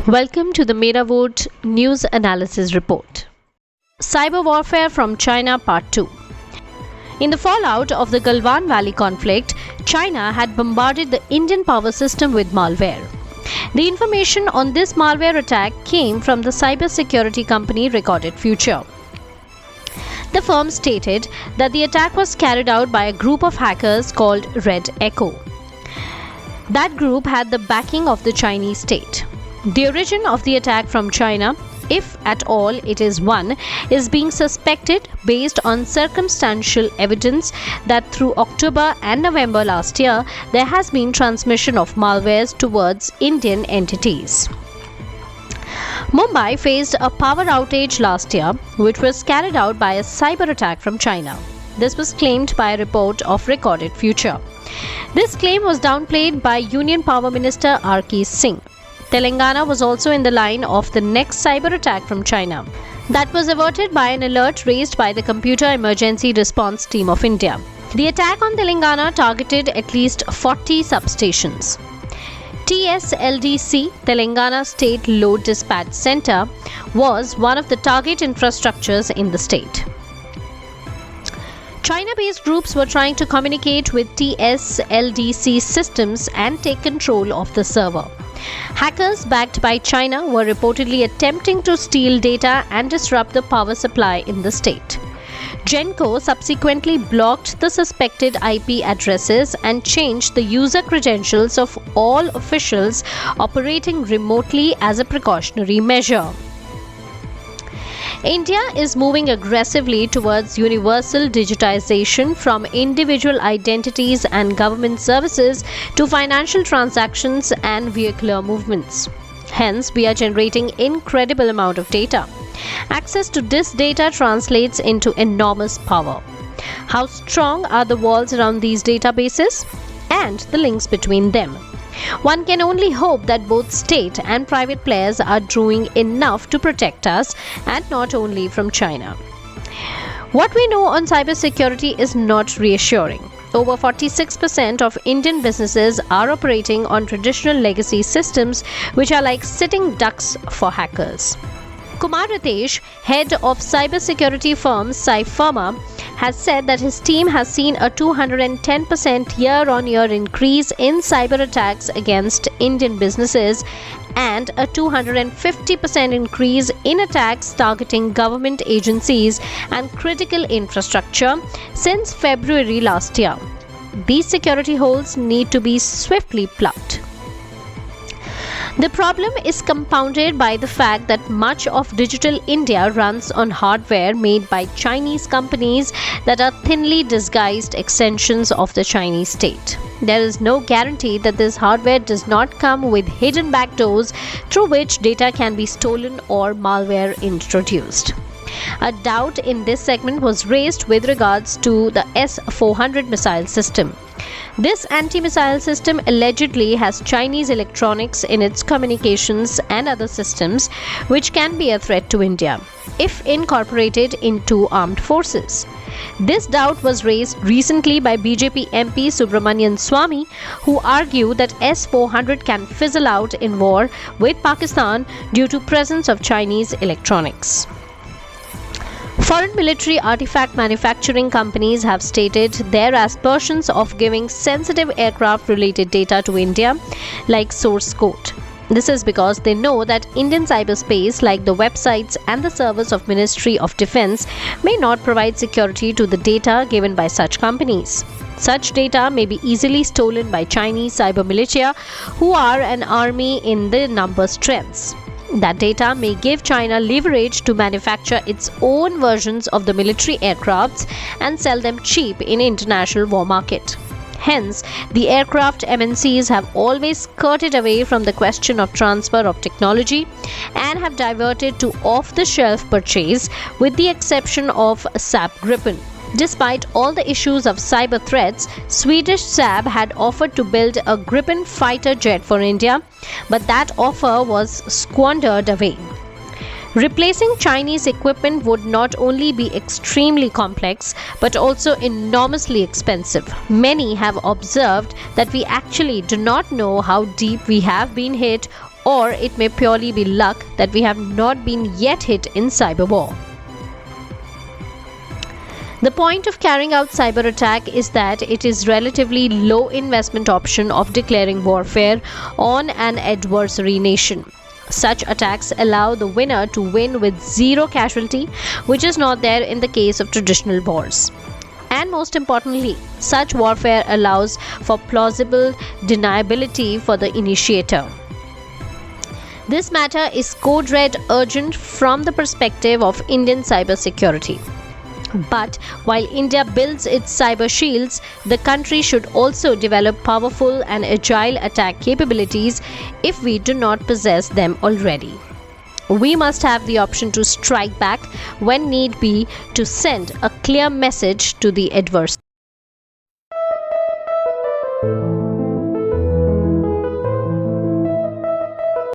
Welcome to the Mera News Analysis Report. Cyber Warfare from China Part 2. In the fallout of the Galwan Valley conflict, China had bombarded the Indian power system with malware. The information on this malware attack came from the cybersecurity company Recorded Future. The firm stated that the attack was carried out by a group of hackers called Red Echo. That group had the backing of the Chinese state. The origin of the attack from China, if at all it is one, is being suspected based on circumstantial evidence that through October and November last year, there has been transmission of malwares towards Indian entities. Mumbai faced a power outage last year, which was carried out by a cyber attack from China. This was claimed by a report of Recorded Future. This claim was downplayed by Union Power Minister RK Singh. Telangana was also in the line of the next cyber attack from China. That was averted by an alert raised by the Computer Emergency Response Team of India. The attack on Telangana targeted at least 40 substations. TSLDC, Telangana State Load Dispatch Center, was one of the target infrastructures in the state. China-based groups were trying to communicate with TSLDC systems and take control of the server. Hackers backed by China were reportedly attempting to steal data and disrupt the power supply in the state. Genco subsequently blocked the suspected IP addresses and changed the user credentials of all officials operating remotely as a precautionary measure. India is moving aggressively towards universal digitization, from individual identities and government services to financial transactions and vehicular movements. Hence, we are generating incredible amount of data. Access to this data translates into enormous power. How strong are the walls around these databases and the links between them? One can only hope that both state and private players are doing enough to protect us, and not only from China. What we know on cybersecurity is not reassuring. Over 46% of Indian businesses are operating on traditional legacy systems, which are like sitting ducks for hackers. Kumar Ritesh, head of cybersecurity firm Cypherma, has said that his team has seen a 210% year-on-year increase in cyber attacks against Indian businesses and a 250% increase in attacks targeting government agencies and critical infrastructure since February last year. These security holes need to be swiftly plugged. The problem is compounded by the fact that much of digital India runs on hardware made by Chinese companies that are thinly disguised extensions of the Chinese state. There is no guarantee that this hardware does not come with hidden backdoors through which data can be stolen or malware introduced. A doubt in this segment was raised with regards to the S-400 missile system. This anti-missile system allegedly has Chinese electronics in its communications and other systems, which can be a threat to India if incorporated into armed forces. This doubt was raised recently by BJP MP Subramanian Swamy, who argued that S-400 can fizzle out in war with Pakistan due to presence of Chinese electronics. Foreign military artifact manufacturing companies have stated their aspirations of giving sensitive aircraft-related data to India, like source code. This is because they know that Indian cyberspace, like the websites and the servers of Ministry of Defence, may not provide security to the data given by such companies. Such data may be easily stolen by Chinese cyber militia, who are an army in the number strengths. That data may give China leverage to manufacture its own versions of the military aircrafts and sell them cheap in international war market. Hence, the aircraft MNCs have always skirted away from the question of transfer of technology and have diverted to off-the-shelf purchase, with the exception of Saab Gripen. Despite all the issues of cyber threats, Swedish Saab had offered to build a Gripen fighter jet for India, but that offer was squandered away. Replacing Chinese equipment would not only be extremely complex but also enormously expensive. Many have observed that we actually do not know how deep we have been hit or it may purely be luck that we have not been yet hit in cyber war. The point of carrying out cyber attack is that it is relatively low investment option of declaring warfare on an adversary nation. Such attacks allow the winner to win with zero casualty, which is not there in the case of traditional wars. And most importantly, such warfare allows for plausible deniability for the initiator. This matter is code red urgent from the perspective of Indian cybersecurity. But while India builds its cyber shields, the country should also develop powerful and agile attack capabilities if we do not possess them already. We must have the option to strike back when need be to send a clear message to the adversary.